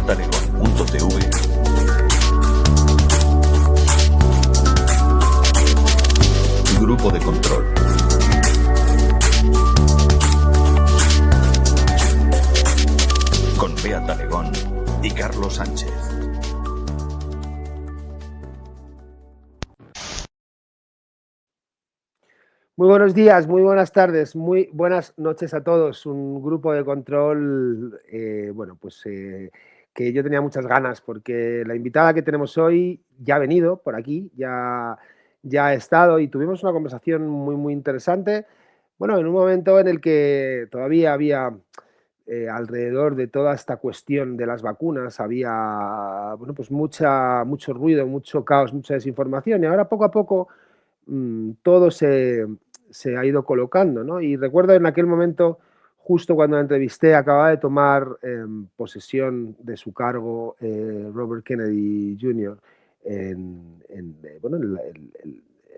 talegón.tv. Grupo de Control. Con Bea Talegón y Carlos Sánchez. Muy buenos días, muy buenas tardes, muy buenas noches a todos. Un grupo de control, que yo tenía muchas ganas porque la invitada que tenemos hoy ya ha venido por aquí, ya ha estado y tuvimos una conversación muy interesante. Bueno, en un momento en el que todavía había alrededor de toda esta cuestión de las vacunas, había mucho ruido, mucho caos, mucha desinformación y ahora poco a poco todo se ha ido colocando, ¿no? Y recuerdo en aquel momento, justo cuando la entrevisté, acababa de tomar posesión de su cargo Robert Kennedy Jr.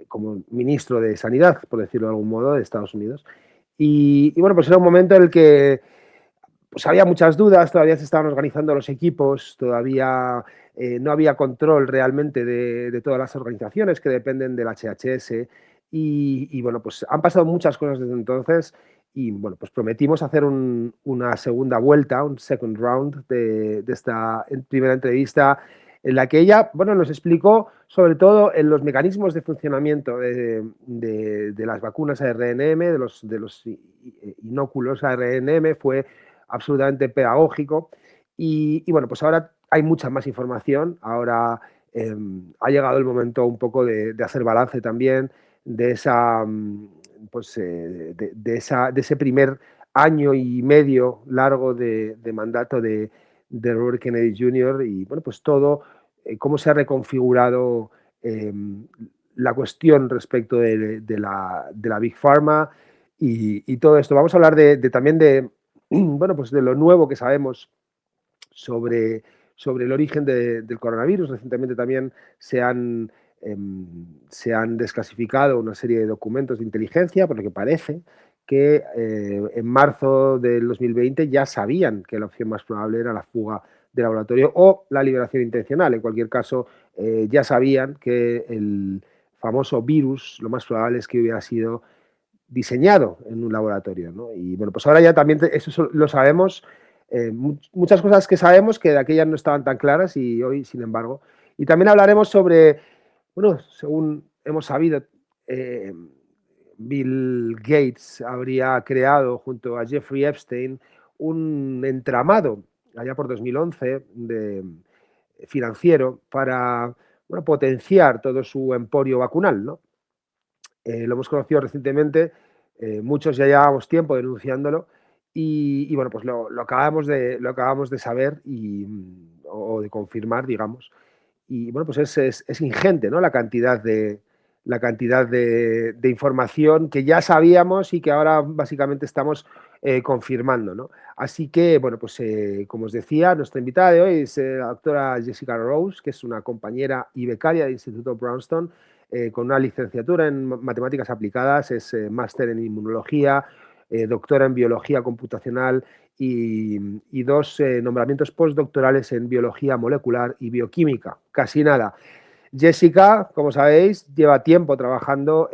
Como ministro de Sanidad, por decirlo de algún modo, de Estados Unidos. Y bueno, pues era un momento en el que pues había muchas dudas, todavía se estaban organizando los equipos, todavía no había control realmente de todas las organizaciones que dependen del HHS y bueno, pues han pasado muchas cosas desde entonces y bueno, pues prometimos hacer una segunda vuelta, un second round de esta primera entrevista en la que ella, bueno, nos explicó sobre todo en los mecanismos de funcionamiento de las vacunas ARNm, de los inóculos ARNm, fue absolutamente pedagógico y bueno, pues ahora hay mucha más información, ahora ha llegado el momento un poco de hacer balance también de ese primer año y medio largo de mandato de Robert Kennedy Jr. y bueno, pues todo, cómo se ha reconfigurado la cuestión respecto de la Big Pharma y todo esto. Vamos a hablar también de lo nuevo que sabemos sobre el origen del coronavirus. Recientemente también se han desclasificado una serie de documentos de inteligencia, por lo que parece que en marzo del 2020 ya sabían que la opción más probable era la fuga del laboratorio o la liberación intencional. En cualquier caso, ya sabían que el famoso virus, lo más probable es que hubiera sido diseñado en un laboratorio, ¿no? Y bueno, pues ahora ya también eso lo sabemos, muchas cosas que sabemos que de aquellas no estaban tan claras y hoy, sin embargo. Y también hablaremos sobre, bueno, según hemos sabido, Bill Gates habría creado junto a Jeffrey Epstein un entramado allá por 2011 financiero para potenciar todo su emporio vacunal, ¿no? Lo hemos conocido recientemente, muchos ya llevábamos tiempo denunciándolo y bueno, pues lo acabamos de saber o de confirmar, digamos. Y bueno, pues es ingente, ¿no? La cantidad de información que ya sabíamos y que ahora básicamente estamos confirmando, ¿no? Así que, bueno, pues como os decía, nuestra invitada de hoy es la doctora Jessica Rose, que es una compañera y becaria del Instituto Brownstone, con una licenciatura en Matemáticas Aplicadas, es máster en Inmunología, doctora en Biología Computacional y dos nombramientos postdoctorales en Biología Molecular y Bioquímica. Casi nada. Jessica, como sabéis, lleva tiempo trabajando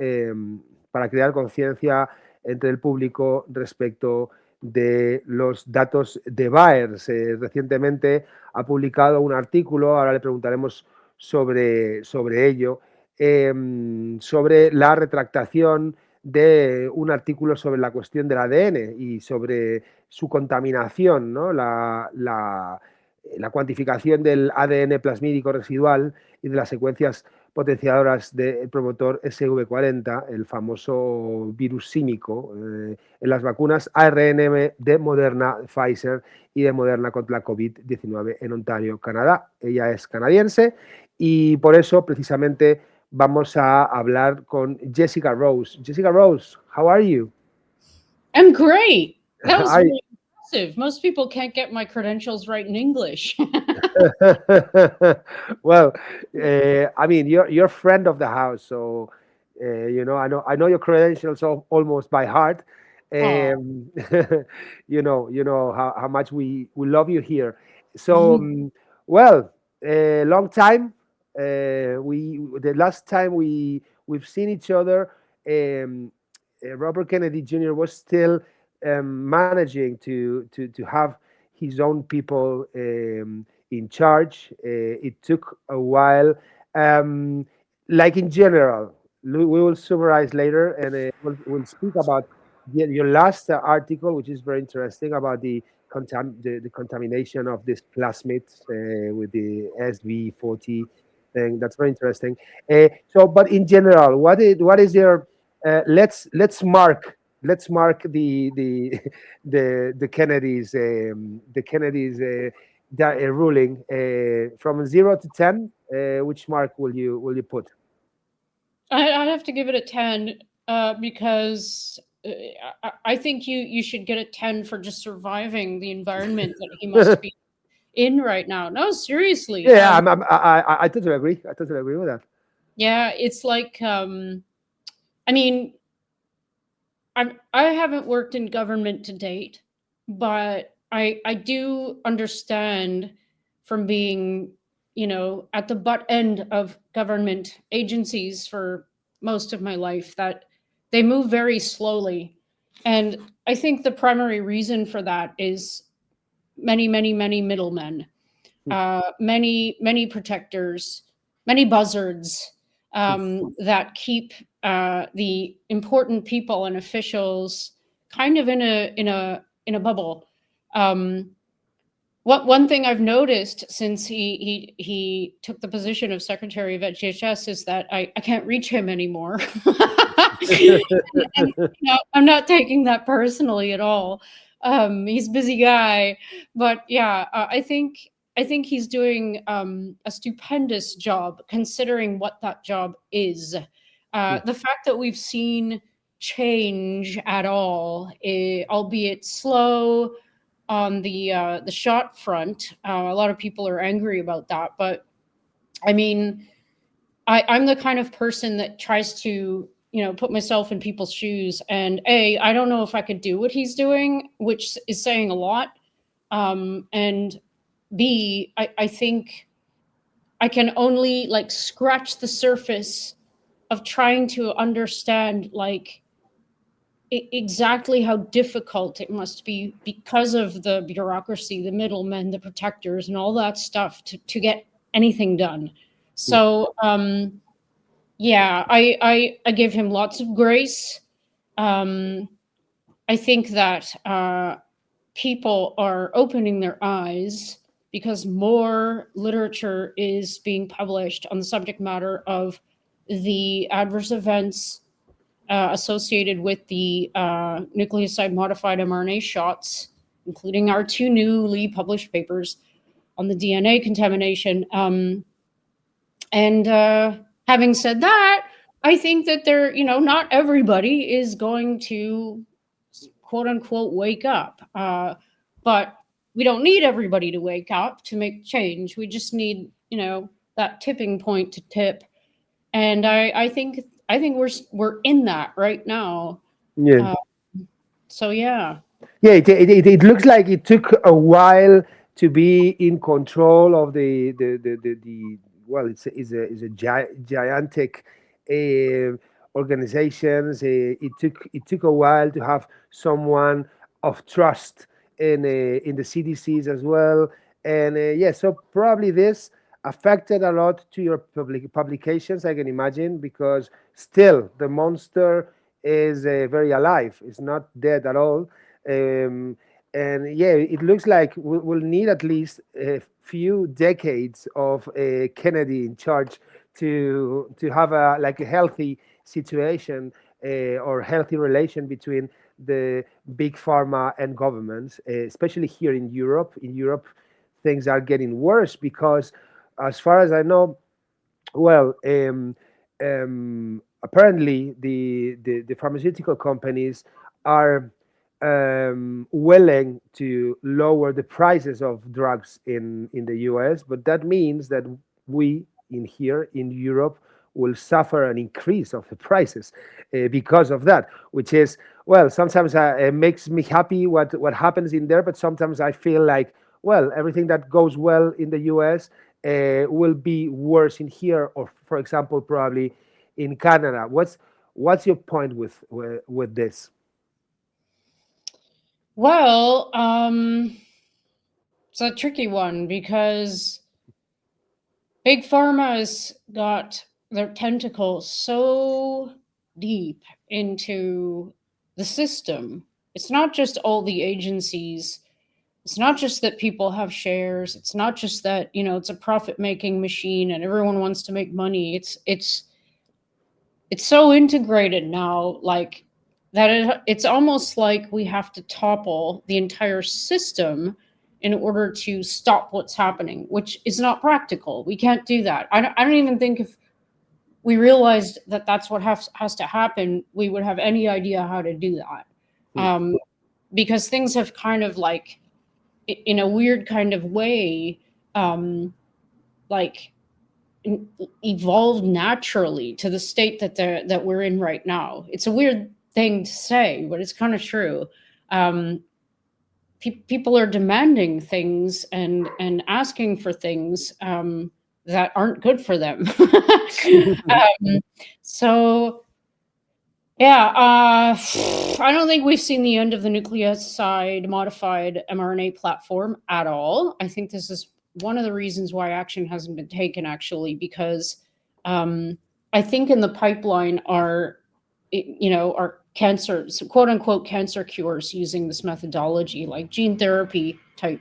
para crear conciencia entre el público respecto de los datos de Bayers. Recientemente ha publicado un artículo, ahora le preguntaremos sobre ello, sobre la retractación de un artículo sobre la cuestión del ADN y sobre su contaminación, ¿no? La cuantificación del ADN plasmídico residual y de las secuencias potenciadoras del promotor SV40, el famoso virus símico, en las vacunas ARNm de Moderna, Pfizer y de Moderna contra la COVID-19 en Ontario, Canadá. Ella es canadiense y por eso precisamente vamos a hablar con Jessica Rose. Jessica Rose, how are you? I'm great. That was really impressive. Most people can't get my credentials right in English. Well, I mean, you're a friend of the house, so you know I know your credentials almost by heart. You know how much we love you here. So, well, long time. The last time we've seen each other, Robert Kennedy Jr. was still managing to have his own people in charge. It took a while. Like in general, we will summarize later, and we'll speak about your last article, which is very interesting, about the contamination of these plasmids with the SV40 thing. That's very interesting. But in general, what is your let's mark the Kennedys ruling from 0 to 10. Which mark will you put? I'd have to give it a 10 because I think you should get a 10 for just surviving the environment that he must be in right now. No, seriously. Yeah, I totally agree. I totally agree with that. Yeah, it's like, I mean, I haven't worked in government to date, but I do understand from being, at the butt end of government agencies for most of my life that they move very slowly. And I think the primary reason for that is many, many, many middlemen, many protectors, many buzzards that keep the important people and officials kind of in a bubble. One thing I've noticed since he took the position of Secretary of HHS is that I can't reach him anymore. and, I'm not taking that personally at all. He's a busy guy, but yeah, I think he's doing a stupendous job considering what that job is. The fact that we've seen change at all, albeit slow, on the shot front, a lot of people are angry about that. But I mean, I'm the kind of person that tries to put myself in people's shoes. And I don't know if I could do what he's doing, which is saying a lot. And B, I think I can only scratch the surface of trying to understand exactly how difficult it must be because of the bureaucracy, the middlemen, the protectors, and all that stuff to get anything done. So yeah, I give him lots of grace. I think that people are opening their eyes because more literature is being published on the subject matter of the adverse events associated with the nucleoside modified mRNA shots, including our 2 newly published papers on the DNA contamination. And having said that, I think that not everybody is going to quote unquote wake up. But we don't need everybody to wake up to make change. We just need, that tipping point to tip. And I think we're in that right now. Yeah. So yeah. Yeah, it looks like it took a while to be in control of the well, it's a gigantic organizations. It took a while to have someone of trust in the CDCs as well, and yeah, so probably this affected a lot to your publications, I can imagine, because still the monster is very alive. It's not dead at all. And yeah, it looks like we'll need at least a few decades of Kennedy in charge to have a healthy situation or healthy relation between the big pharma and governments, especially here in Europe. In Europe, things are getting worse because, as far as I know, well, apparently the pharmaceutical companies are willing to lower the prices of drugs in the US, but that means that we here in Europe will suffer an increase of the prices because of that, which is, well, sometimes it makes me happy what happens in there, but sometimes I feel like, well, everything that goes well in the US will be worse in here, or for example, probably in Canada. What's your point with this? Well, it's a tricky one because Big Pharma has got their tentacles so deep into the system. It's not just all the agencies. It's not just that people have shares. It's not just that, it's a profit-making machine and everyone wants to make money. It's so integrated now, like that it's almost like we have to topple the entire system in order to stop what's happening, which is not practical. We can't do that. I don't even think if we realized that that's what has to happen, we would have any idea how to do that. Because things have kind of like, in a weird kind of way, like evolved naturally to the state that we're in right now. It's a weird thing to say, but it's kind of true. People are demanding things and asking for things that aren't good for them. So yeah, I don't think we've seen the end of the nucleoside modified mRNA platform at all. I think this is one of the reasons why action hasn't been taken, actually, because I think in the pipeline are cancer, quote unquote, cancer cures using this methodology, like gene therapy type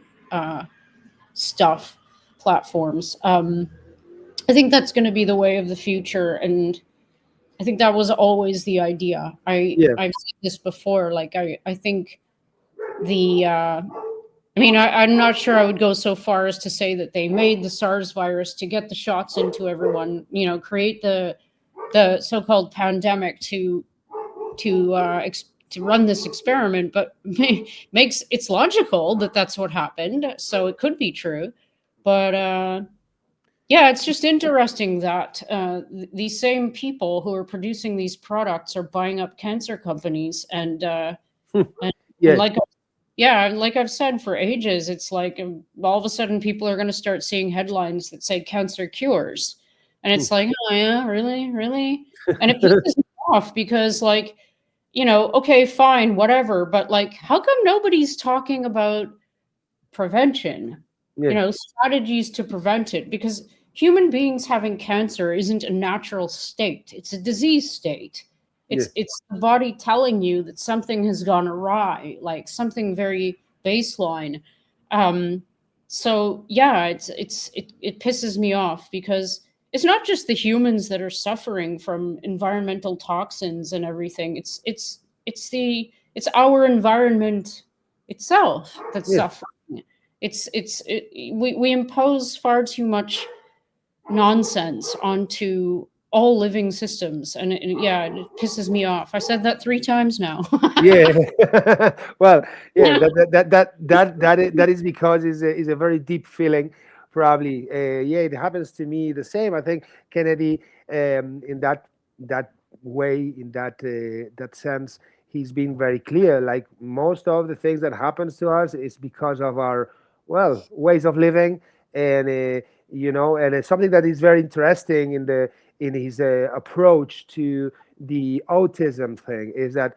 stuff, platforms. I think that's going to be the way of the future. And I think that was always the idea. I've said this before. Like, I think I'm not sure I would go so far as to say that they made the SARS virus to get the shots into everyone, create the so-called pandemic to run this experiment, but it's logical that that's what happened. So it could be true, but yeah, it's just interesting that these same people who are producing these products are buying up cancer companies, and like I've said for ages, it's like all of a sudden people are going to start seeing headlines that say cancer cures, and it's like, oh yeah, really, and it pisses me off because, like, okay, fine, whatever, but like, how come nobody's talking about prevention? Strategies to prevent it, because human beings having cancer isn't a natural state. It's a disease state. It's the body telling you that something has gone awry, like something very baseline. So yeah, it pisses me off because it's not just the humans that are suffering from environmental toxins and everything. It's our environment itself that's suffering. We impose far too much nonsense onto all living systems, and it pisses me off. I said that 3 times now. Well, that is because is a very deep feeling, probably. It happens to me the same. I think Kennedy, in that way, in that sense, he's been very clear. Like, most of the things that happens to us is because of our ways of living, and and it's something that is very interesting in his approach to the autism thing is that,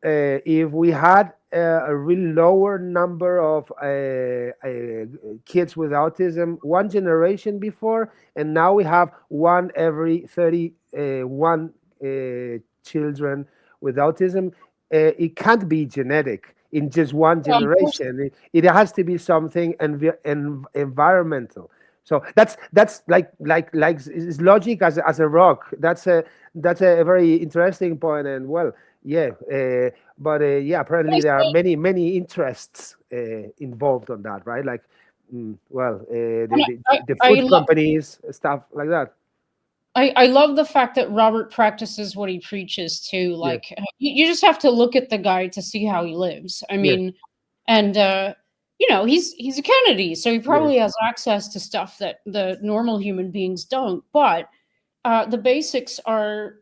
if we had a really lower number of kids with autism one generation before, and now we have one every 31 children with autism, it can't be genetic in just one generation. It has to be something environmental. So that's like it's logic as a rock. That's a very interesting point. And apparently there are many interests involved on that, right? Like, the food companies, stuff like that. I love the fact that Robert practices what he preaches too. Like, you just have to look at the guy to see how he lives. I mean, and he's a Kennedy, so he probably has access to stuff that the normal human beings don't. But the basics are,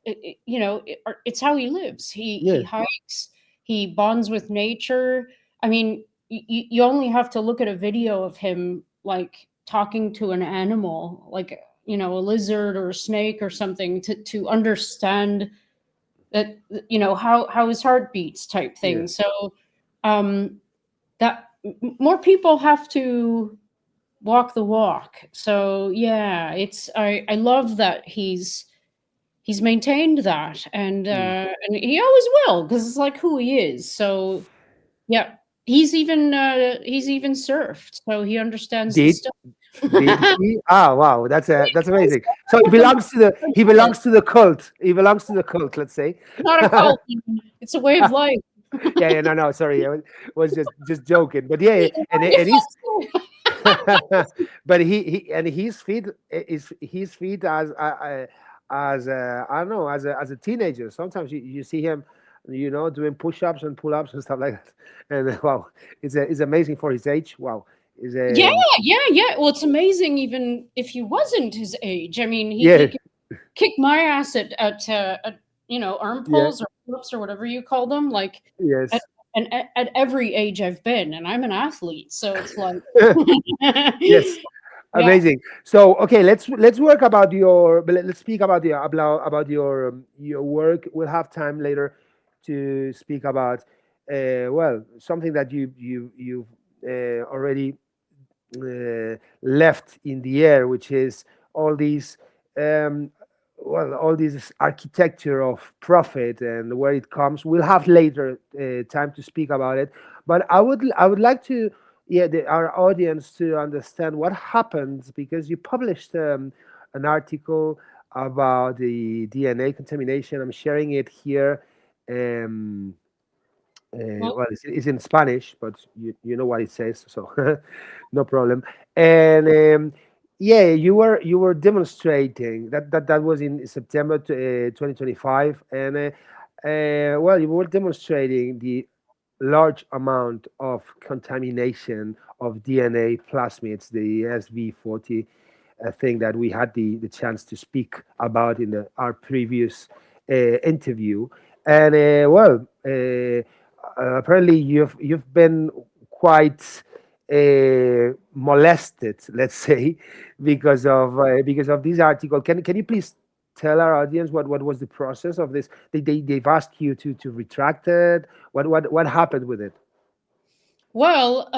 it's how he lives. He hikes, he bonds with nature. I mean, you only have to look at a video of him like talking to an animal, like, you know, a lizard or a snake or something, to understand that, you know, how his heart beats type thing. Yeah. So that more people have to walk the walk. So yeah, it's I love that he's maintained that, and he always will, because it's like who he is. So yeah, he's even surfed, so he understands the Did stuff. did he? Ah, wow, that's amazing. So he belongs to the cult. He belongs to the cult, let's say. Not a cult, it's a way of life. Yeah, no, sorry, I was just joking. But yeah, and he's but his feet as I don't know, as a teenager. Sometimes you see him, you know, doing push-ups and pull-ups and stuff like that. And wow, it's amazing for his age. Wow, is a Yeah. Well, it's amazing even if he wasn't his age. I mean, he yeah, could kick my ass at you know, arm yeah, pulls or pull-ups or whatever you call them, like at, yes. at every age I've been, and I'm an athlete, so it's like Yes, yeah. amazing. So okay, let's work about your. But let's speak about your work. We'll have time later to speak about well, something that you already left in the air, which is all these um, all this architecture of profit and where it comes. We'll have later time to speak about it, but I would like to, yeah, our audience to understand what happened, because you published an article about the DNA contamination. I'm sharing it here. Um, Well, well, it's in Spanish, but you know what it says, so no problem. And yeah, you were demonstrating that was in September 2025, and well, you were demonstrating the large amount of contamination of DNA plasmids, the SV40 thing that we had the chance to speak about in our previous interview. And well, apparently you've been quite molested, let's say, because of this article. Can you please tell our audience what was the process of this? They've asked you to retract it. What happened with it? well,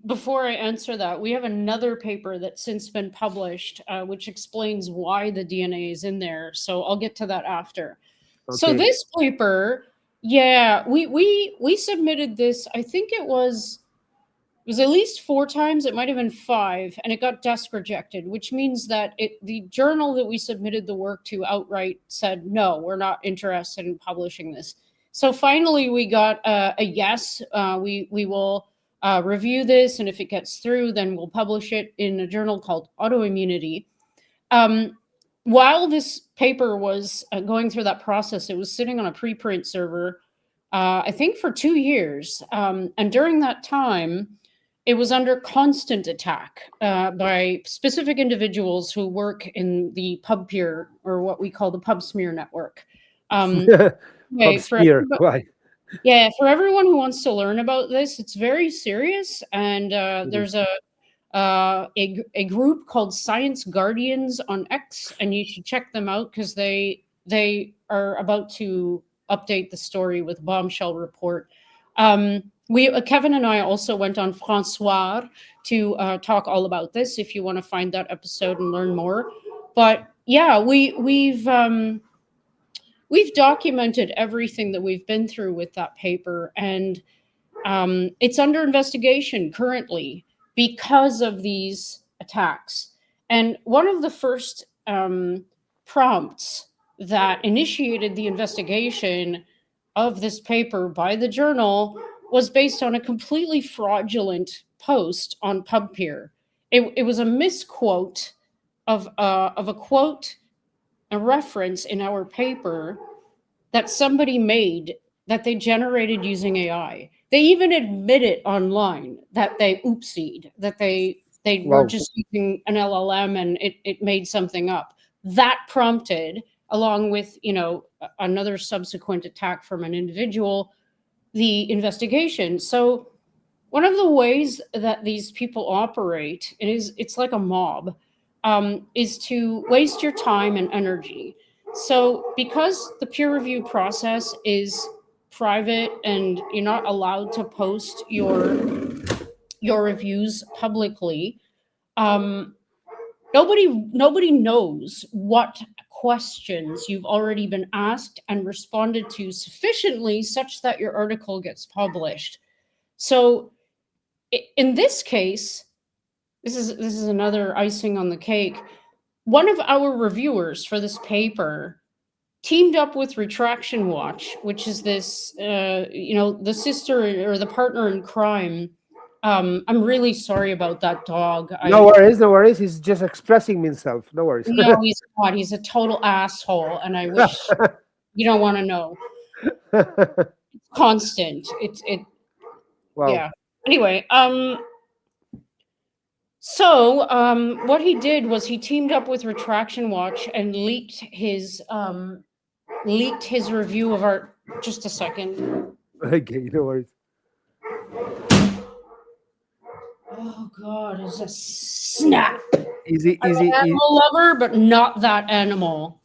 before I answer that, we have another paper that's since been published, which explains why the DNA is in there. So I'll get to that after. So Okay. this paper, yeah, we submitted this. I think it was at least 4 times. It might have been 5, and it got desk rejected, which means that the journal that we submitted the work to outright said, no, we're not interested in publishing this. So finally, we got a yes. We will review this, and if it gets through, then we'll publish it in a journal called Autoimmunity. While this paper was going through that process, it was sitting on a preprint server, I think for 2 years. And during that time, it was under constant attack by specific individuals who work in the PubPeer, or what we call the PubSmear network. Okay, PubPeer. Why? yeah, for everyone who wants to learn about this, it's very serious. And there's a group called Science Guardians on X, and you should check them out because they are about to update the story with Bombshell Report. Kevin and I also went on Francois to talk all about this. If you want to find that episode and learn more, but yeah, we've documented everything that we've been through with that paper, and it's under investigation currently because of these attacks. And one of the first prompts that initiated the investigation of this paper by the journal was based on a completely fraudulent post on PubPeer. It was a misquote of a quote, a reference in our paper that somebody made that they generated using AI. They even admitted online that they oopsied, that they were Wow. just using an LLM and it made something up. That prompted, along with, you know, another subsequent attack from an individual, the investigation. So one of the ways that these people operate, it's like a mob, is to waste your time and energy. So because the peer review process is private and you're not allowed to post your reviews publicly, nobody knows what questions you've already been asked and responded to sufficiently such that your article gets published. So in this case, this is another icing on the cake. One of our reviewers for this paper teamed up with Retraction Watch, which is this, the sister or the partner in crime. I'm really sorry about that dog. No worries. He's just expressing himself. No worries. No, he's not. He's a total asshole, and I wish you don't want to know. It's constant. Wow. Yeah. Anyway, so what he did was he teamed up with Retraction Watch and leaked his review of our. Just a second. Okay, no worries. Oh God, it's a snap. Easy. Animal lover, but not that animal.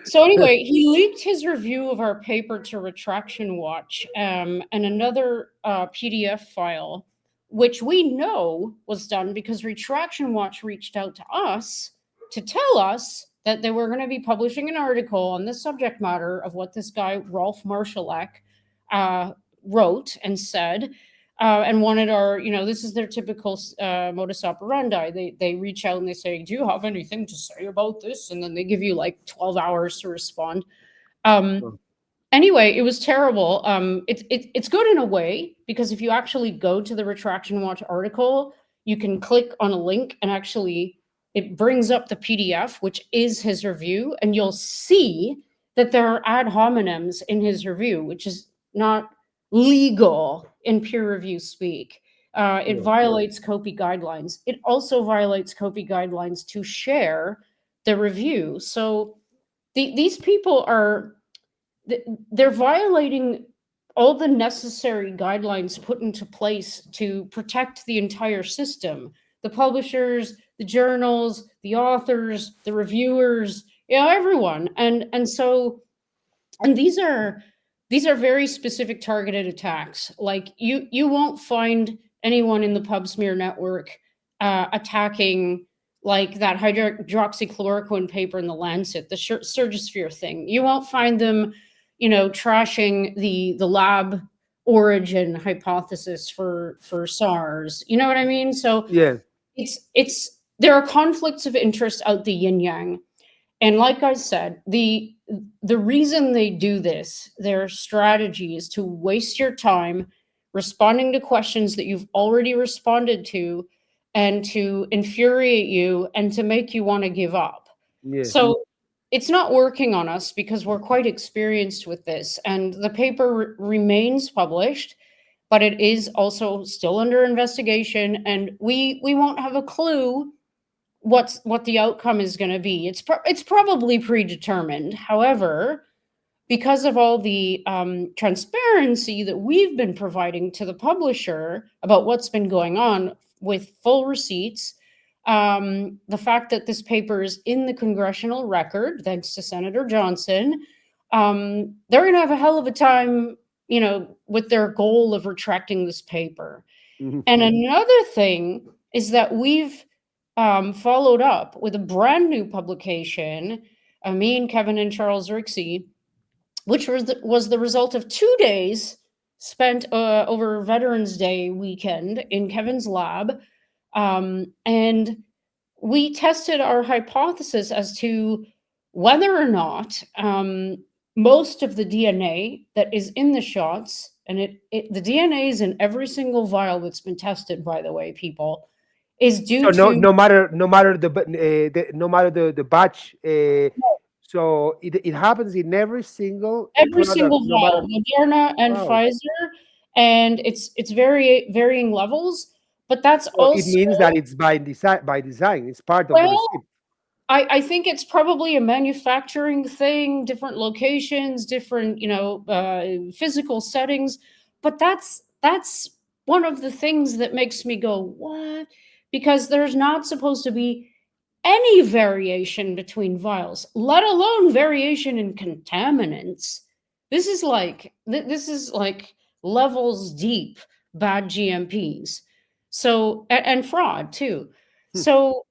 So anyway, he leaked his review of our paper to Retraction Watch and another PDF file, which we know was done because Retraction Watch reached out to us to tell us that they were going to be publishing an article on the subject matter of what this guy, Rolf Marszalek, wrote and said, and wanted our, this is their typical modus operandi. They reach out and they say, do you have anything to say about this? And then they give you like 12 hours to respond. Anyway, it was terrible. It's good in a way, because if you actually go to the Retraction Watch article, you can click on a link and actually it brings up the PDF, which is his review, and you'll see that there are ad hominems in his review, which is not legal in peer review speak. It violates COPE guidelines. It also violates COPE guidelines to share the review. So these people they're violating all the necessary guidelines put into place to protect the entire system. The publishers, the journals, the authors, the reviewers, everyone. And these are very specific targeted attacks. Like you won't find anyone in the PubPeer network attacking like that hydroxychloroquine paper in the Lancet, the Surgisphere thing. You won't find them, trashing the lab origin hypothesis for SARS. You know what I mean? So yeah, there are conflicts of interest out the yin yang. And like I said, the reason they do this, their strategy is to waste your time responding to questions that you've already responded to and to infuriate you and to make you want to give up. Yeah. So it's not working on us because we're quite experienced with this. And the paper remains published, but it is also still under investigation. And we won't have a clue what the outcome is going to be. It's probably predetermined. However, because of all the transparency that we've been providing to the publisher about what's been going on with full receipts, the fact that this paper is in the congressional record, thanks to Senator Johnson, they're going to have a hell of a time, with their goal of retracting this paper. Mm-hmm. And another thing is that we've followed up with a brand new publication, me and Kevin and Charles Rixey, which was the result of 2 days spent over Veterans Day weekend in Kevin's lab. And we tested our hypothesis as to whether or not most of the DNA that is in the shots, and the DNA is in every single vial that's been tested, by the way, people, is due to no matter the batch. So it happens in every single vial, Moderna and Pfizer, and it's varying levels. But that's also, it means that it's by design. It's part of the receipt. I think it's probably a manufacturing thing, different locations, different physical settings. But that's that's one of the things that makes me go, what? Because there's not supposed to be any variation between vials, let alone variation in contaminants. This is like levels deep bad GMPs. So and fraud too. So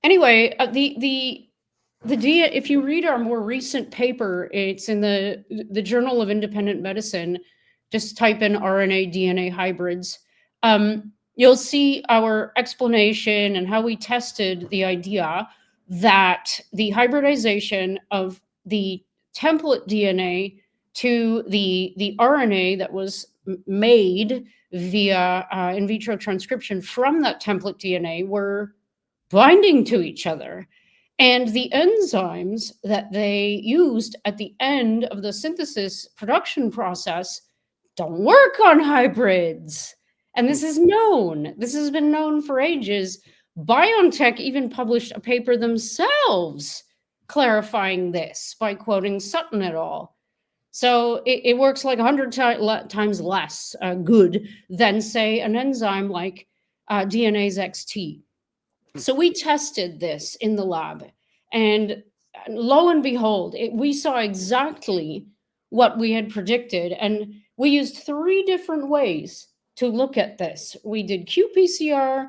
anyway, if you read our more recent paper, it's in the Journal of Independent Medicine. Just type in RNA DNA hybrids. You'll see our explanation and how we tested the idea that the hybridization of the template DNA to the RNA that was made via in vitro transcription from that template DNA were binding to each other. And the enzymes that they used at the end of the synthesis production process don't work on hybrids. And this is known. This has been known for ages. BioNTech even published a paper themselves clarifying this by quoting Sutton et al. So it works like 100 times less good than, say, an enzyme like DNase XT. So we tested this in the lab, and lo and behold, we saw exactly what we had predicted. And we used 3 different ways to look at this. We did qPCR,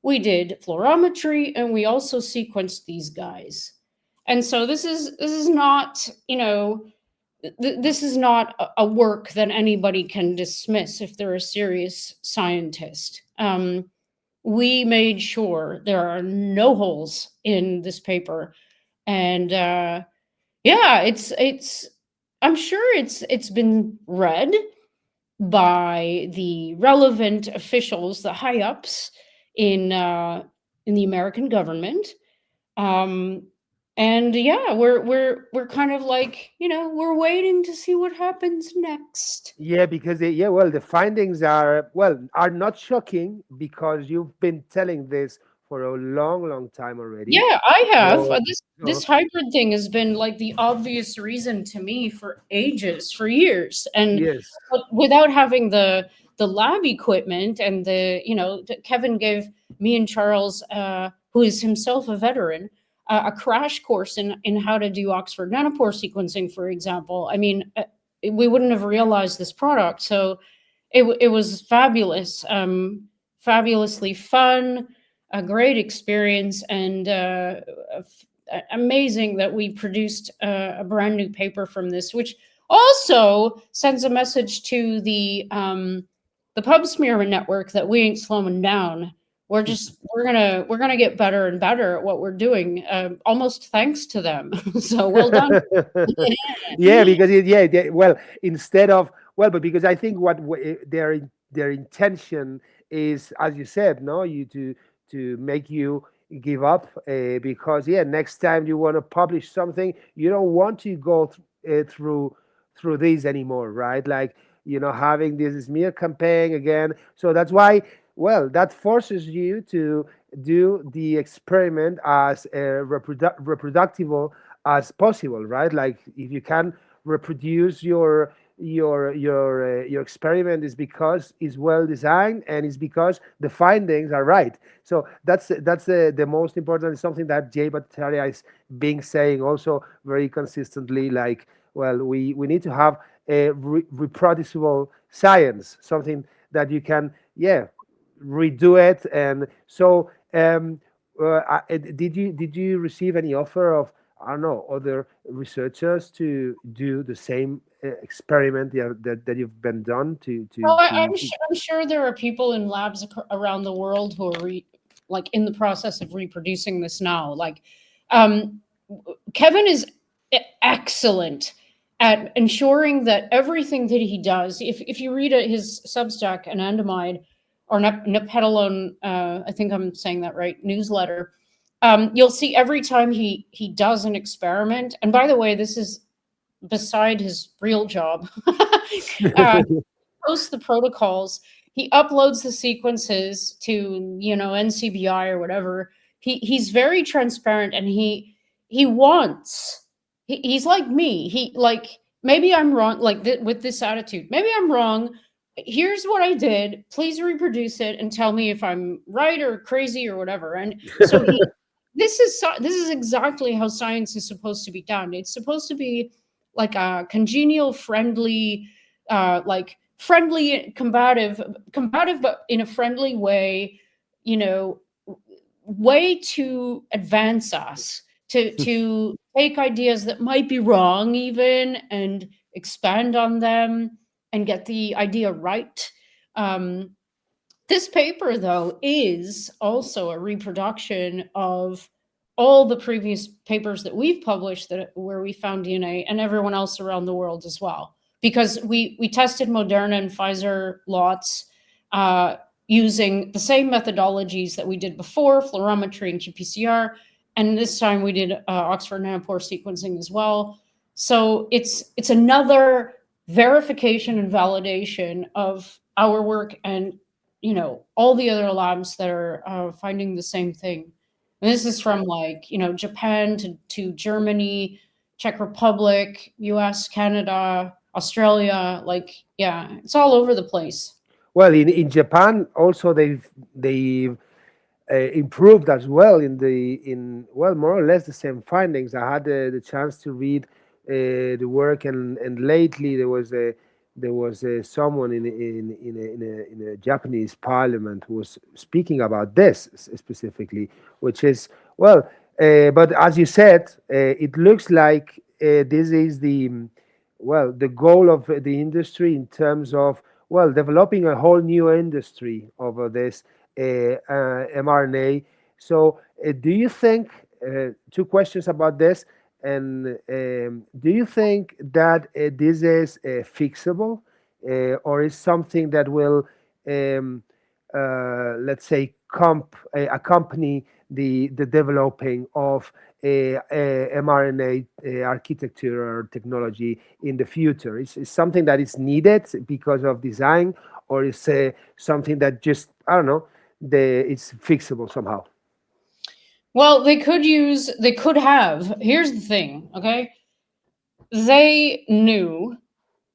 we did fluorometry, and we also sequenced these guys. And so this is not, this is not a work that anybody can dismiss if they're a serious scientist. We made sure there are no holes in this paper, and I'm sure it's been read by the relevant officials, the high ups in the American government. And yeah, we're kind of like, we're waiting to see what happens next. Yeah, because the findings are not shocking, because you've been telling this for a long time already. Yeah, I have. This hybrid thing has been like the obvious reason to me for ages, for years. And yes, but without having the lab equipment and Kevin gave me and Charles, who is himself a veteran, a crash course in how to do Oxford nanopore sequencing, for example. I mean, we wouldn't have realized this product. So it was fabulous, fabulously fun, a great experience, and amazing that we produced a brand new paper from this, which also sends a message to the PubPeer network that we ain't slowing down. We're gonna get better and better at what we're doing, almost thanks to them. So well done. Yeah, because instead of but because I think what their intention is, as you said, to make you give up, because next time you want to publish something, you don't want to go through this anymore, right? Like, having this smear campaign again. So that's why, that forces you to do the experiment as reproducible as possible, right? Like, if you can reproduce your experiment, is because it's well designed, and it's because the findings are right. So that's the most important, something that Jay Bhattacharya is being saying also very consistently. Like, we need to have a reproducible science, something that you can redo it. And so did you receive any offer of, I don't know, other researchers to do the same experiment that you've been done to I'm sure there are people in labs around the world who are in the process of reproducing this now. Like, Kevin is excellent at ensuring that everything that he does, if you read his Substack, anandamide, or Nepetolone, I think I'm saying that right, newsletter, you'll see every time he does an experiment, and by the way, this is beside his real job, posts the protocols, he uploads the sequences to, NCBI or whatever. He's very transparent, and he's like me. Maybe I'm wrong, with this attitude. Maybe I'm wrong. here's what I did. Please reproduce it and tell me if I'm right or crazy or whatever. And so this is exactly how science is supposed to be done. It's supposed to be like a congenial, friendly, like friendly, combative, but in a friendly way, you know, way to advance us, to take ideas that might be wrong even and expand on them and get the idea right. This paper, though, is also a reproduction of all the previous papers that we've published where we found DNA, and everyone else around the world as well. Because we tested Moderna and Pfizer lots using the same methodologies that we did before, fluorometry and qPCR, and this time we did Oxford nanopore sequencing as well. So it's another verification and validation of our work and, you know, all the other labs that are finding the same thing. And this is from, like, you know, Japan to Germany, Czech Republic, US, Canada, Australia, like, yeah, it's all over the place. Well, in Japan also they've improved as well in well, more or less the same findings. I had the chance to read the work, and lately there was someone in a Japanese parliament who was speaking about this specifically, which is, well, but as you said, it looks like this is the goal of the industry in terms of, well, developing a whole new industry over this mRNA. So do you think, two questions about this, and do you think that this is fixable, or is something that will, let's say, accompany the developing of mRNA architecture or technology in the future? Is something that is needed because of design, or is something that just, I don't know, it's fixable somehow? Well, they could have. Here's the thing, okay? They knew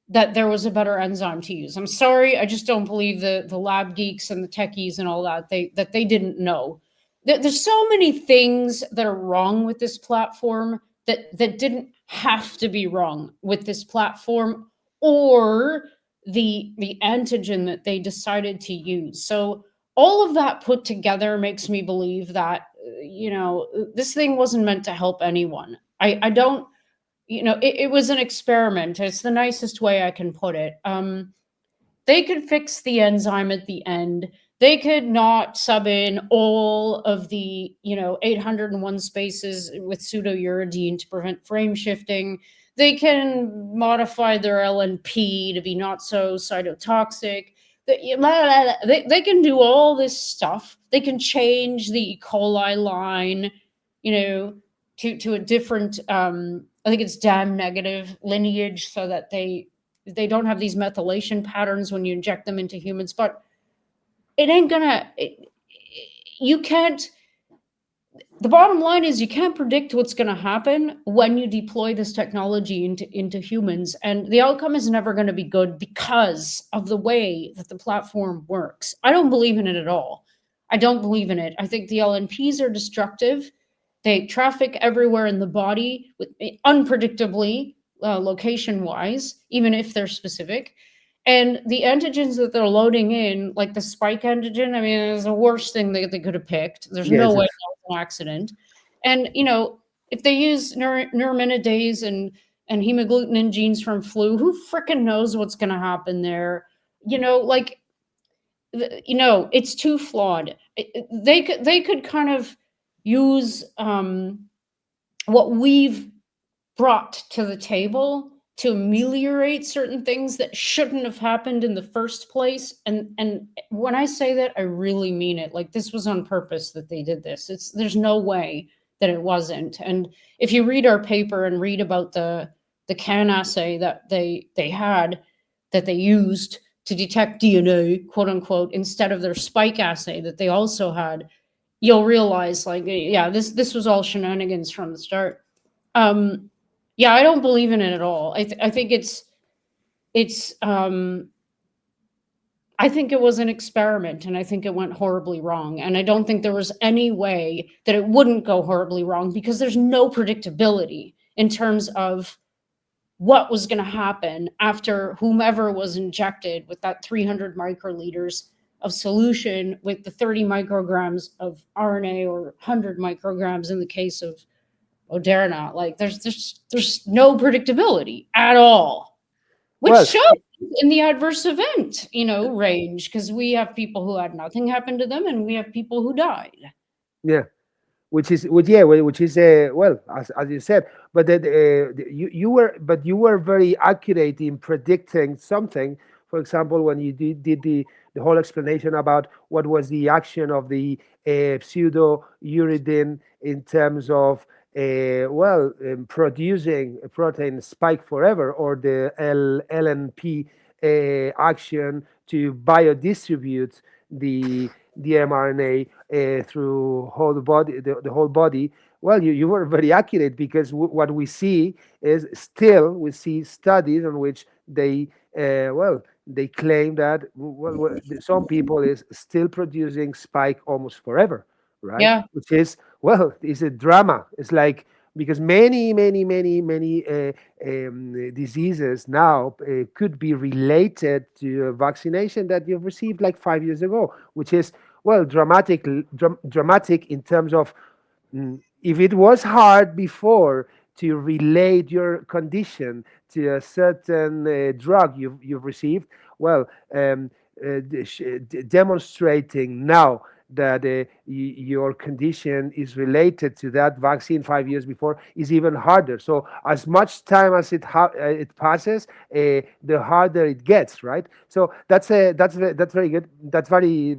that there was a better enzyme to use. I'm sorry, I just don't believe the lab geeks and the techies and all that they didn't know. There's so many things that are wrong with this platform that didn't have to be wrong with this platform, or the antigen that they decided to use. So all of that put together makes me believe that, you know, this thing wasn't meant to help anyone. I don't, you know, it was an experiment. It's the nicest way I can put it. They could fix the enzyme at the end. They could not sub in all of the, you know, 801 spaces with pseudouridine to prevent frame shifting. They can modify their LNP to be not so cytotoxic. They can do all this stuff. They can change the E. coli line, you know, to a different, I think it's DAM negative lineage, so that they don't have these methylation patterns when you inject them into humans. But it ain't gonna, you can't, the bottom line is you can't predict what's going to happen when you deploy this technology into humans, and the outcome is never going to be good because of the way that the platform works. I don't believe in it at all. I don't believe in it. I think the LNPs are destructive. They traffic everywhere in the body with unpredictably, location-wise, even if they're specific. And the antigens that they're loading in, like the spike antigen, I mean, it's the worst thing that they could have picked. There's no way that was an accident. And, you know, if they use neuraminidase and hemagglutinin genes from flu, who frickin' knows what's going to happen there? You know, like, you know, it's too flawed. They could kind of use what we've brought to the table to ameliorate certain things that shouldn't have happened in the first place. And when I say that, I really mean it. Like, this was on purpose that they did this. There's no way that it wasn't. And if you read our paper and read about the CAN assay that they used to detect DNA, quote unquote, instead of their spike assay that they also had, you'll realize, like, yeah, this was all shenanigans from the start. Yeah, I don't believe in it at all. I think it's I think it was an experiment, and I think it went horribly wrong. And I don't think there was any way that it wouldn't go horribly wrong, because there's no predictability in terms of what was going to happen after whomever was injected with that 300 microliters of solution with the 30 micrograms of RNA, or 100 micrograms in the case of Moderna. Like there's no predictability at all, which Well, shows in the adverse event, range, because we have people who had nothing happen to them, and we have people who died. yeah. Which is well, as you said, but that you were very accurate in predicting something. For example, when you did the whole explanation about what was the action of the pseudo-uridine in terms of producing a protein spike forever, or the LNP action to biodistribute the mRNA through whole body, the whole body. Well, you were very accurate, because what we see is we see studies in which they claim that some people is still producing spike almost forever, right? Yeah. Which is is a drama. It's like, because many diseases now could be related to a vaccination that you've received like 5 years ago, which is dramatic in terms of if it was hard before to relate your condition to a certain drug you've received, demonstrating now that your condition is related to that vaccine 5 years before is even harder. So as much time as it passes, the harder it gets, right? So that's very good. That's very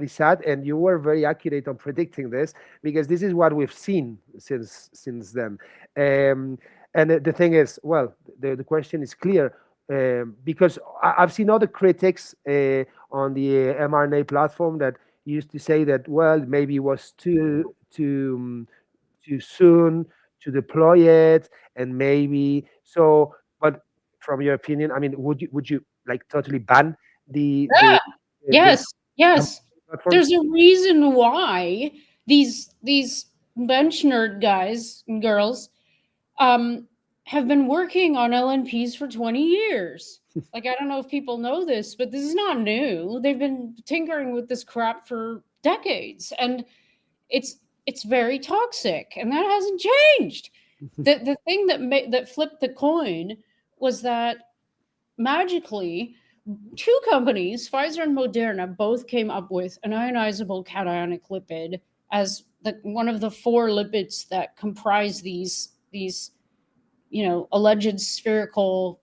sad, and you were very accurate on predicting this, because this is what we've seen since then. And the thing is, the question is clear. Because I've seen other critics on the mRNA platform that used to say that maybe it was too soon to deploy it, and maybe so. But from your opinion, I mean, would you like totally ban the Yes. platform? There's a reason why these bench nerd guys and girls have been working on LNPs for 20 years. Like, I don't know if people know this, but this is not new. They've been tinkering with this crap for decades, and it's very toxic, and that hasn't changed. The thing that flipped the coin was that magically 2 companies, Pfizer and Moderna, both came up with an ionizable cationic lipid as one of the 4 lipids that comprise these alleged spherical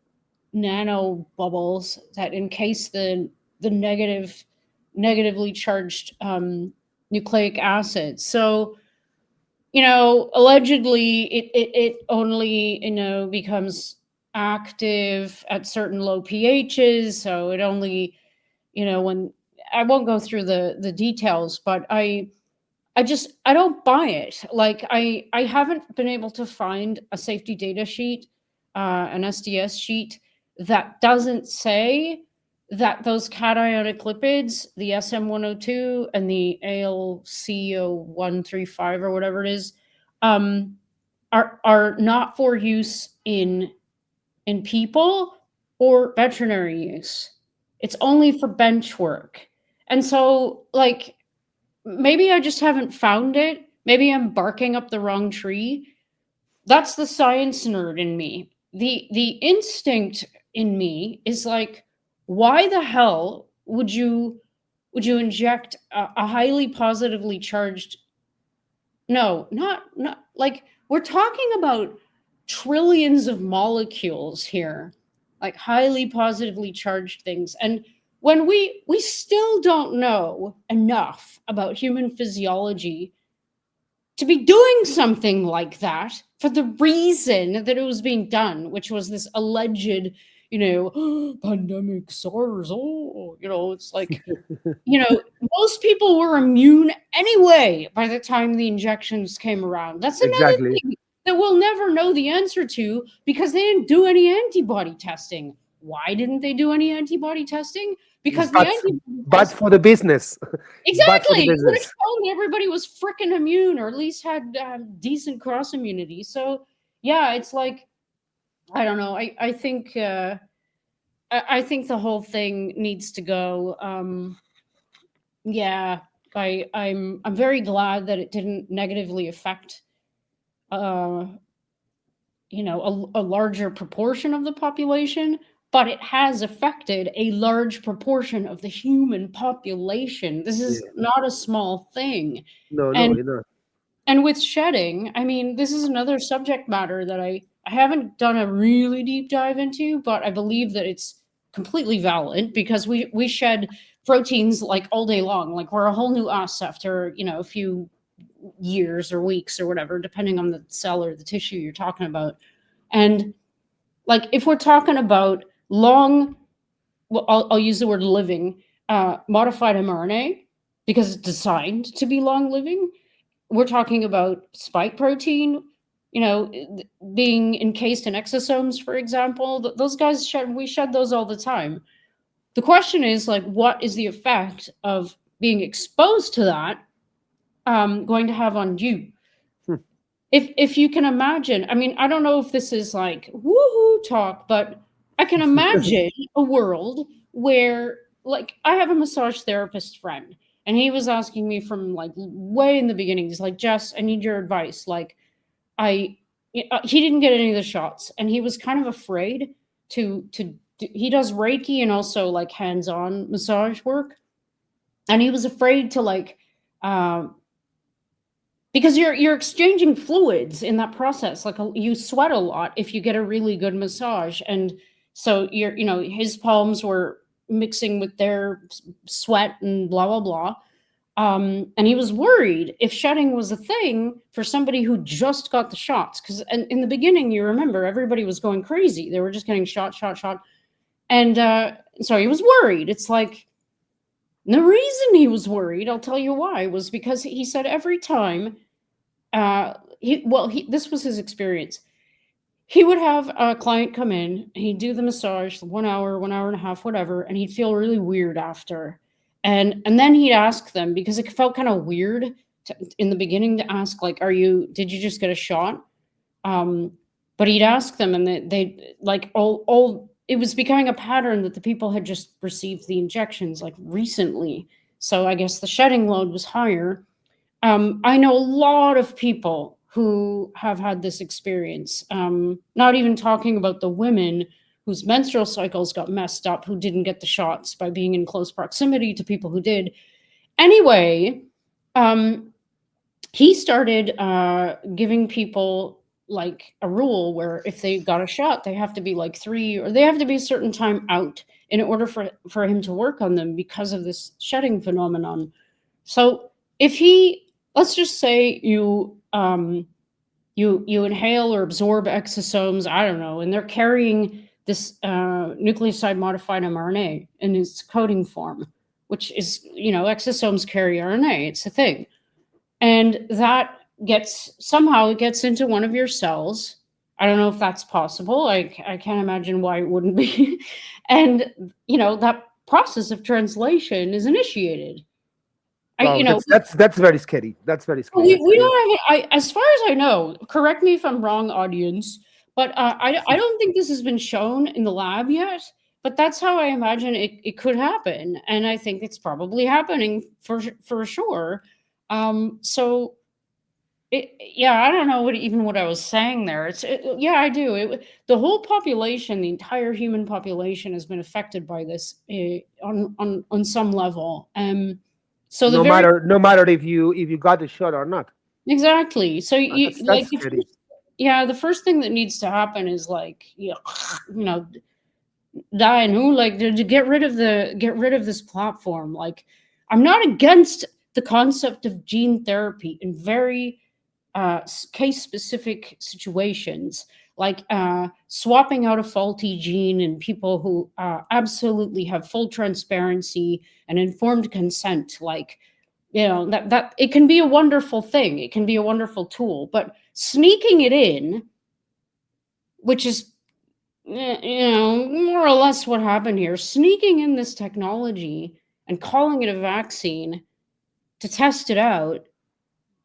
nano bubbles that encase the negatively charged nucleic acid. So, allegedly it only becomes active at certain low pHs. So it only, when I won't go through the details, but I don't buy it. Like I haven't been able to find a safety data sheet, an SDS sheet that doesn't say that those cationic lipids, the SM102 and the ALCO135 or whatever it is, are not for use in people or veterinary use. It's only for bench work. And so, like, maybe I just haven't found it. Maybe I'm barking up the wrong tree. That's the science nerd in me. The instinct in me is like, why the hell would you inject a highly positively charged? No, not like, we're talking about trillions of molecules here, like highly positively charged things. And when we still don't know enough about human physiology to be doing something like that for the reason that it was being done, which was this alleged, pandemic SARS. It's like, most people were immune anyway by the time the injections came around. That's another thing that we'll never know the answer to, because they didn't do any antibody testing. Why didn't they do any antibody testing? because but, the idea but for the business. exactly, the it would have business. shown that everybody was freaking immune, or at least had decent cross immunity. So yeah, it's like, I don't know. I think I think the whole thing needs to go. Yeah, I'm very glad that it didn't negatively affect you know, a larger proportion of the population, but it has affected a large proportion of the human population. This is not a small thing. No, and you know. and with shedding, I mean, this is another subject matter that I haven't done a really deep dive into, but I believe that it's completely valid, because we shed proteins like all day long. Like, we're a whole new us after, you know, a few years or weeks or whatever, depending on the cell or the tissue you're talking about. And like, if we're talking about long, well, I'll use the word living, modified mRNA, because it's designed to be long living. We're talking about spike protein, you know, being encased in exosomes, for example. Those guys we shed those all the time. The question is, like, what is the effect of being exposed to that going to have on you? If you can imagine, I mean, I don't know if this is like woohoo talk, but I can imagine a world where, like, I have a massage therapist friend, and he was asking me from like way in the beginning. He's like, Jess, I need your advice. Like, he didn't get any of the shots, and he was kind of afraid to he does Reiki and also like hands-on massage work, and he was afraid to like because you're exchanging fluids in that process. Like, you sweat a lot if you get a really good massage, and so you know, his palms were mixing with their sweat and blah blah blah. And he was worried if shedding was a thing for somebody who just got the shots, because in the beginning, you remember, everybody was going crazy. They were just getting shot, and so he was worried. It's like, the reason he was worried, I'll tell you why, was because he said every time, this was his experience. He would have a client come in, he'd do the massage, 1 hour, 1 hour and a half, whatever, and he'd feel really weird after. And then he'd ask them, because it felt kind of weird in the beginning to ask, like, did you just get a shot? But he'd ask them, and they like it was becoming a pattern that the people had just received the injections like recently. So I guess the shedding load was higher. I know a lot of people who have had this experience, not even talking about the women whose menstrual cycles got messed up, who didn't get the shots by being in close proximity to people who did. Anyway, he started giving people like a rule where if they got a shot, they have to be like 3, or they have to be a certain time out in order for him to work on them, because of this shedding phenomenon. So if let's just say you inhale or absorb exosomes, I don't know, and they're carrying this nucleoside modified mRNA in its coding form, which is, you know, exosomes carry RNA, it's a thing. And that somehow gets into one of your cells. I don't know if that's possible. I can't imagine why it wouldn't be. And, you know, that process of translation is initiated. Wow, that's very scary. That's very scary. We don't have, as far as I know, correct me if I'm wrong, audience, but I don't think this has been shown in the lab yet. But that's how I imagine it could happen, and I think it's probably happening for sure. So, I don't know what I was saying there. Yeah, I do. The whole population, the entire human population, has been affected by this on some level. So no matter if you got the shot or not. Exactly. So that's scary. The first thing that needs to happen is like, you know, die and like to get rid of this platform. Like, I'm not against the concept of gene therapy in very case specific situations, like swapping out a faulty gene in people who absolutely have full transparency and informed consent. Like, you know, that it can be a wonderful thing. It can be a wonderful tool, but sneaking it in, which is more or less what happened here, sneaking in this technology and calling it a vaccine to test it out.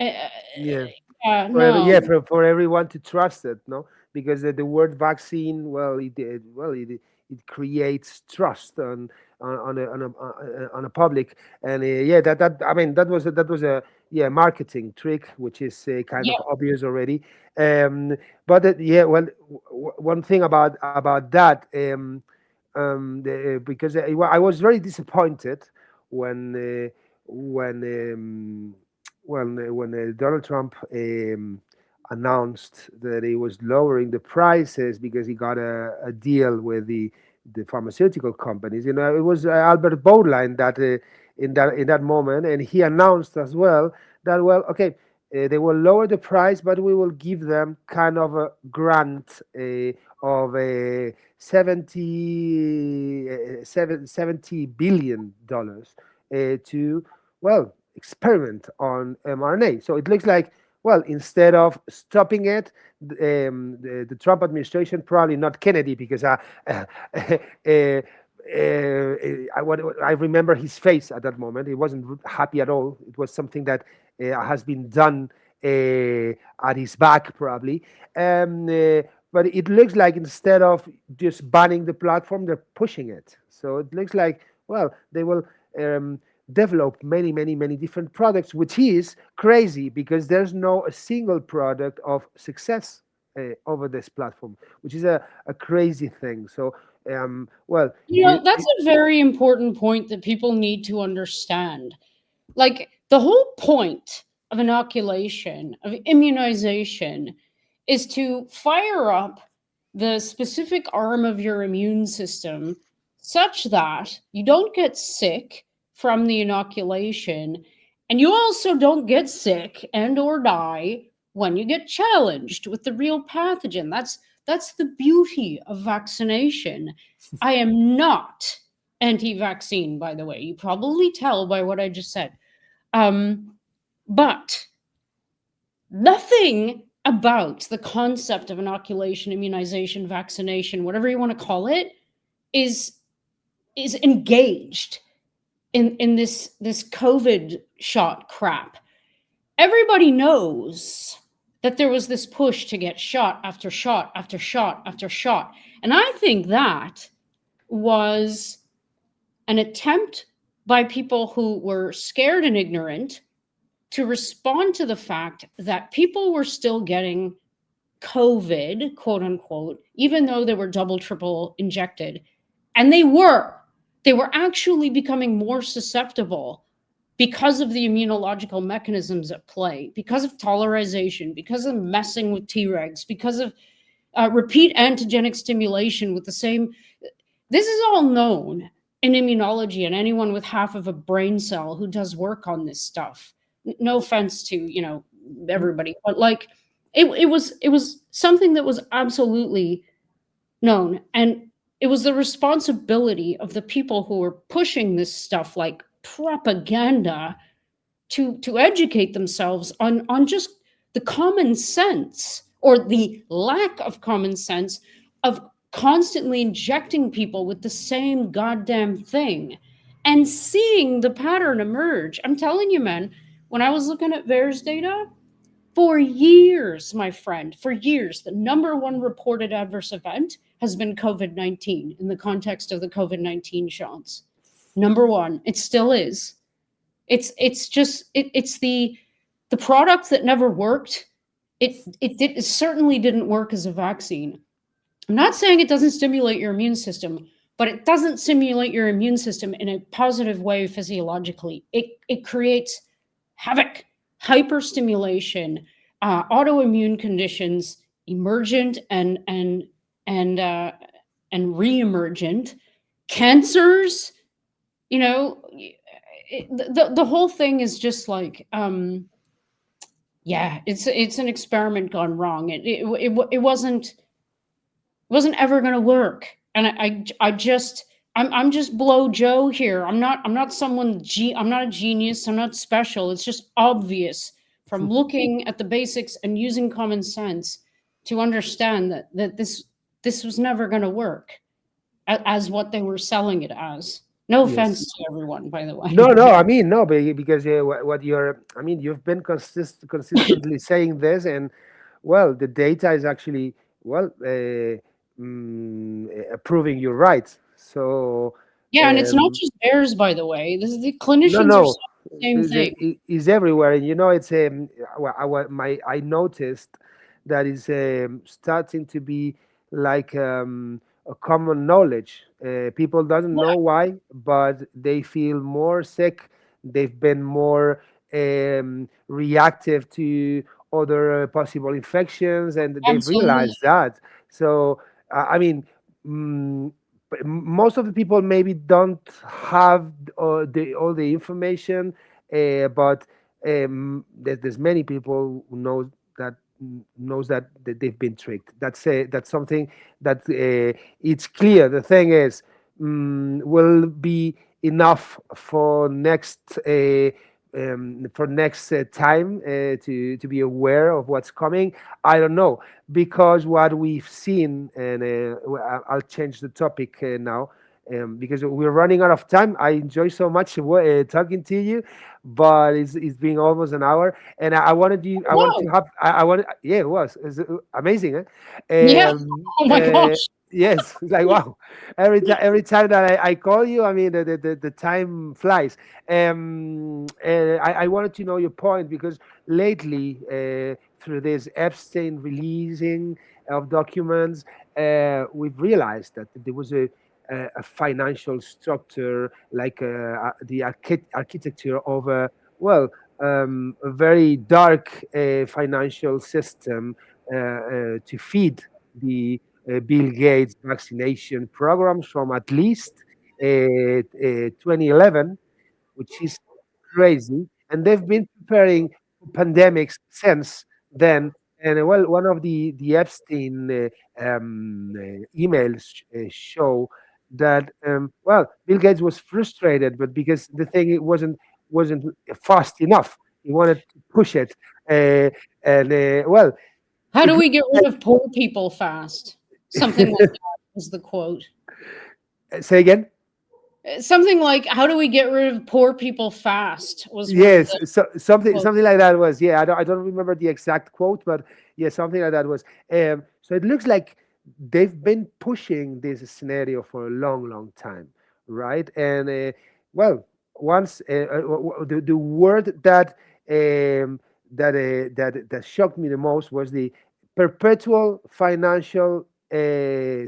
Yeah. No. For everyone to trust it, no, because the word vaccine, well, it creates trust on a public, and that I mean that was a marketing trick, which is kind of Yeah. obvious already. But well, one thing about that, because I was very disappointed when Donald Trump announced that he was lowering the prices because he got a deal with the pharmaceutical companies. It was Albert Bourla that in that moment, and he announced as well that, well, okay, they will lower the price, but we will give them kind of a grant of $70 billion to, well, experiment on mRNA. So it looks like, well, instead of stopping it, the Trump administration, probably not Kennedy, because I remember his face at that moment. He wasn't happy at all. It was something that has been done at his back, probably. But it looks like instead of just banning the platform, they're pushing it. So it looks like, well, they will develop many different products, which is crazy because there's no a single product of success over this platform, which is a crazy thing. So well, that's a very important point that people need to understand. Like, the whole point of inoculation, of immunization, is to fire up the specific arm of your immune system such that you don't get sick from the inoculation, and you also don't get sick and or die when you get challenged with the real pathogen. That's the beauty of vaccination. I am not anti-vaccine, by the way. You probably tell by what I just said. But nothing about the concept of inoculation, immunization, vaccination, whatever you want to call it, is engaged in this COVID shot crap. Everybody knows that there was this push to get shot after shot after shot after shot. And I think that was an attempt by people who were scared and ignorant to respond to the fact that people were still getting COVID, quote unquote, even though they were double, triple injected. And they were actually becoming more susceptible because of the immunological mechanisms at play, because of tolerization, because of messing with Tregs, because of repeat antigenic stimulation with the same. This is all known in immunology, and anyone with half of a brain cell who does work on this stuff. No offense to everybody, but like it was something that was absolutely known, and it was the responsibility of the people who were pushing this stuff like propaganda to educate themselves on just the common sense, or the lack of common sense, of constantly injecting people with the same goddamn thing and seeing the pattern emerge. I'm telling you, man, when I was looking at VAERS data, for years, my friend, for years, the number one reported adverse event has been COVID-19 in the context of the COVID-19 shots. Number one, it still is. It's the product that never worked. It certainly didn't work as a vaccine. I'm not saying it doesn't stimulate your immune system, but it doesn't stimulate your immune system in a positive way physiologically. It creates havoc, hyperstimulation, autoimmune conditions, emergent and re-emergent, cancers. The whole thing is just like, it's an experiment gone wrong. It wasn't ever going to work. And I'm just Blow Joe here. I'm not someone. I'm not a genius. I'm not special. It's just obvious from looking at the basics and using common sense to understand that this this was never going to work as what they were selling it as. No offense to everyone, by the way. No, I mean, no, because what you're, I mean, you've been consistently saying this, and well, the data is actually, well, proving you're right. So yeah, and it's not just bears, by the way. This is the clinicians no, are saying the same thing. It's everywhere, and you know, it's I noticed that is starting to be like a common knowledge. People doesn't know why, but they feel more sick. They've been more reactive to other possible infections, and they've realized that. So I mean, most of the people maybe don't have all the information, but there's many people who knows that they've been tricked. That's something that it's clear. The thing is, will be enough for next time to be aware of what's coming. I don't know, because what we've seen, and I'll change the topic now. Because we're running out of time. I enjoy so much talking to you, but it's been almost an hour, and I wanted you. I wanted to have. I wanted. Yeah, it was. It's amazing. Eh? Yeah. Oh my gosh. Yes, it's like wow. Every time that I call you, I mean the time flies. I wanted to know your point, because lately through this Epstein releasing of documents, we've realized that there was a financial structure, like the architecture of a very dark financial system to feed the Bill Gates vaccination programs from at least 2011, which is crazy. And they've been preparing pandemics since then. And well, one of the Epstein emails show that Bill Gates was frustrated, but because the thing it wasn't fast enough, he wanted to push it. How do we get rid of poor people fast? Something like that was the quote. Say again. Something like, "How do we get rid of poor people fast?" Was something like that was. Yeah, I don't remember the exact quote, but yeah, something like that was. So it looks like they've been pushing this scenario for a long time, right? And once the word that shocked me the most was the perpetual financial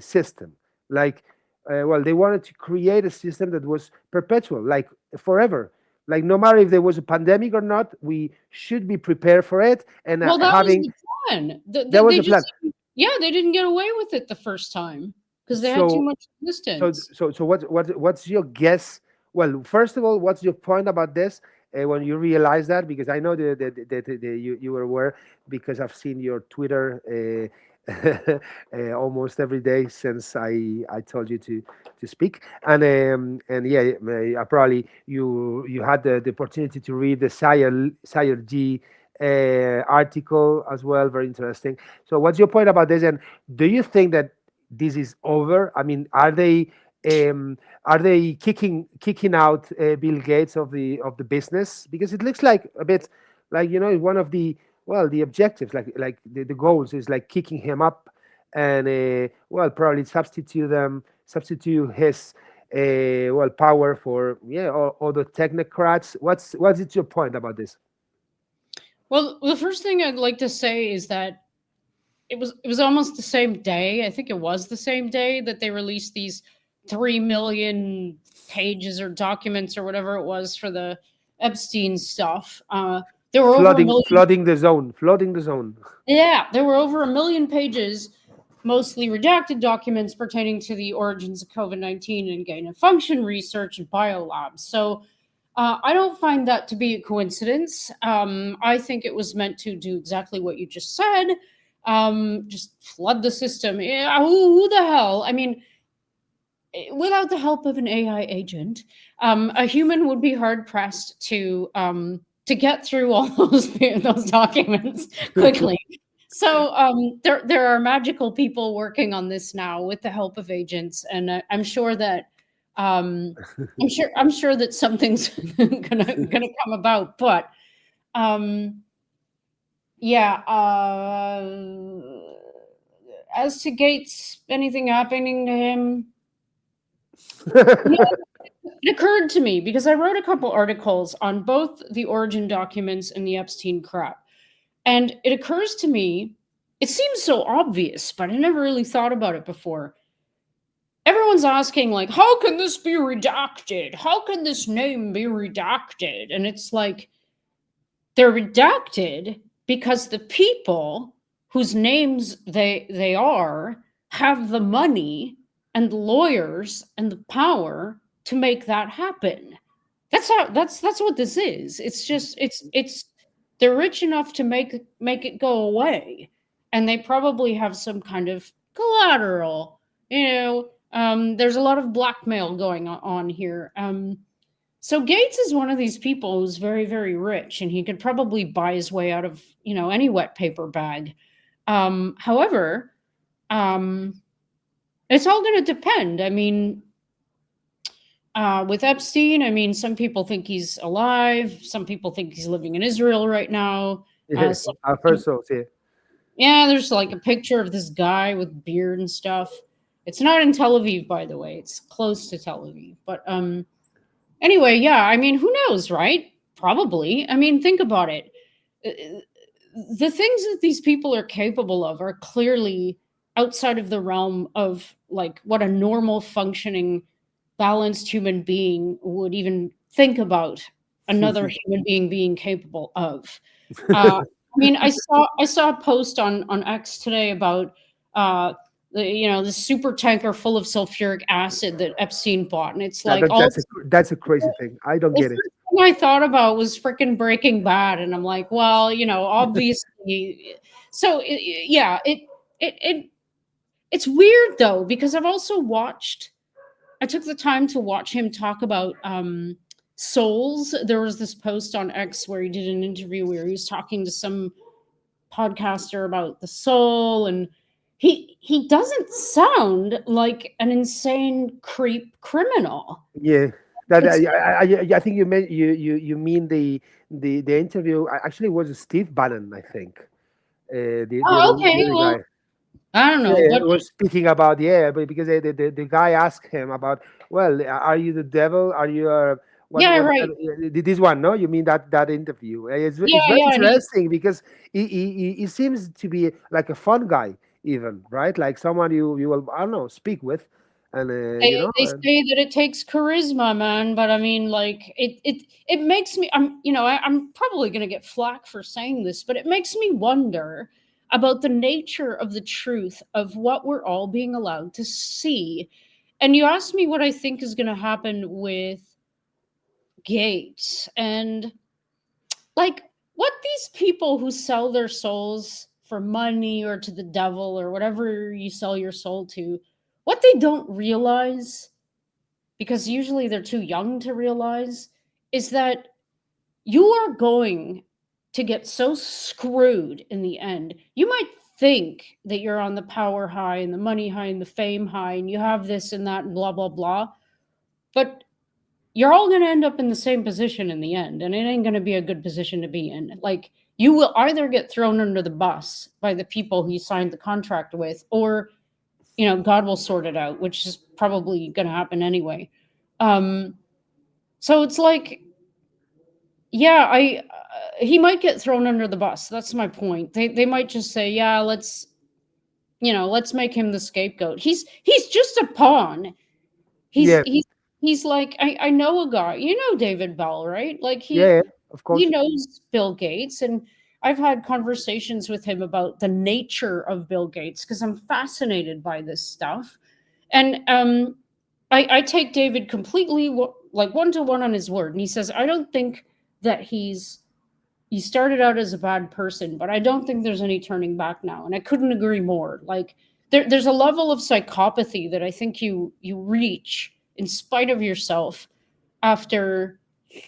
system. Like, they wanted to create a system that was perpetual, like forever. Like, no matter if there was a pandemic or not, we should be prepared for it. And that was the plan. That was the plan. Yeah, they didn't get away with it the first time because they had too much resistance. So what's your guess? Well, first of all, what's your point about this when you realize that? Because I know that you were aware, because I've seen your Twitter almost every day since I told you to speak, and yeah, probably you had the opportunity to read the Sire G article as well. Very interesting. So what's your point about this, and do you think that this is over? I mean, are they kicking out Bill Gates of the business? Because it looks like a bit like, one of the objectives, like the goals is like kicking him up, and probably substitute his power for all the technocrats. What's your point about this? Well, the first thing I'd like to say is that it was almost the same day. I think it was the same day that they released these 3 million pages or documents or whatever it was for the Epstein stuff. There were flooding the zone. Yeah, there were over 1 million pages, mostly redacted documents pertaining to the origins of COVID-19 and gain-of-function research and biolabs. So I don't find that to be a coincidence. I think it was meant to do exactly what you just said, just flood the system. Yeah, who the hell? I mean, without the help of an AI agent, a human would be hard-pressed to get through all those documents quickly. So there are magical people working on this now with the help of agents, and I'm sure that I'm sure that something's gonna come about. But yeah, as to Gates, anything happening to him? It occurred to me because I wrote a couple articles on both the origin documents and the Epstein crap. And it occurs to me, it seems so obvious, but I never really thought about it before. Everyone's asking, like, how can this be redacted? How can this name be redacted? And it's like, they're redacted because the people whose names they are have the money and the lawyers and the power to make that happen. That's what this is. It's just it's they're rich enough to make it go away, and they probably have some kind of collateral. There's a lot of blackmail going on here. So Gates is one of these people who's very, very rich, and he could probably buy his way out of any wet paper bag. However, it's all going to depend. I mean, with Epstein, I mean, some people think he's alive. Some people think he's living in Israel right now. I've heard so. Yeah, there's like a picture of this guy with beard and stuff. It's not in Tel Aviv, by the way. It's close to Tel Aviv. But anyway, yeah, I mean, who knows, right? Probably. I mean, think about it. The things that these people are capable of are clearly outside of the realm of like what a normal functioning balanced human being would even think about another human being capable of. I mean, I saw a post on X today about the super tanker full of sulfuric acid that Epstein bought, and it's like that's a crazy thing. I don't get it. The thing I thought about was freaking Breaking Bad, and I'm like, well, obviously. So it's weird though, because I've also watched. I took the time to watch him talk about souls. There was this post on X where he did an interview where he was talking to some podcaster about the soul, and he doesn't sound like an insane creep criminal. Yeah, I think you mean the interview. Actually, it was Steve Bannon, I think. Okay. Guy. I don't know. But was speaking about but because the guy asked him about, well, are you the devil? Are you right? This one, no? You mean that interview? It's very interesting because he seems to be like a fun guy, even, right? Like someone you will, I don't know, speak with, and they say that it takes charisma, man. But I mean, like it makes me. I'm probably gonna get flack for saying this, but it makes me wonder about the nature of the truth of what we're all being allowed to see. And you asked me what I think is going to happen with Gates, and like what these people who sell their souls for money or to the devil or whatever you sell your soul to, what they don't realize, because usually they're too young to realize, is that you are going to get so screwed in the end. You might think that you're on the power high and the money high and the fame high and you have this and that and blah, blah, blah. But you're all going to end up in the same position in the end. And it ain't going to be a good position to be in. Like, you will either get thrown under the bus by the people who you signed the contract with, or, God will sort it out, which is probably going to happen anyway. So it's like, yeah, he might get thrown under the bus. That's my point. They might just say, yeah, let's make him the scapegoat. He's just a pawn. He's like, I know a guy, David Bell, right? Like of course. He knows Bill Gates, and I've had conversations with him about the nature of Bill Gates because I'm fascinated by this stuff. And I take David completely like one-to-one on his word. And he says, I don't think that he started out as a bad person, but I don't think there's any turning back now. And I couldn't agree more. Like there's a level of psychopathy that I think you reach in spite of yourself after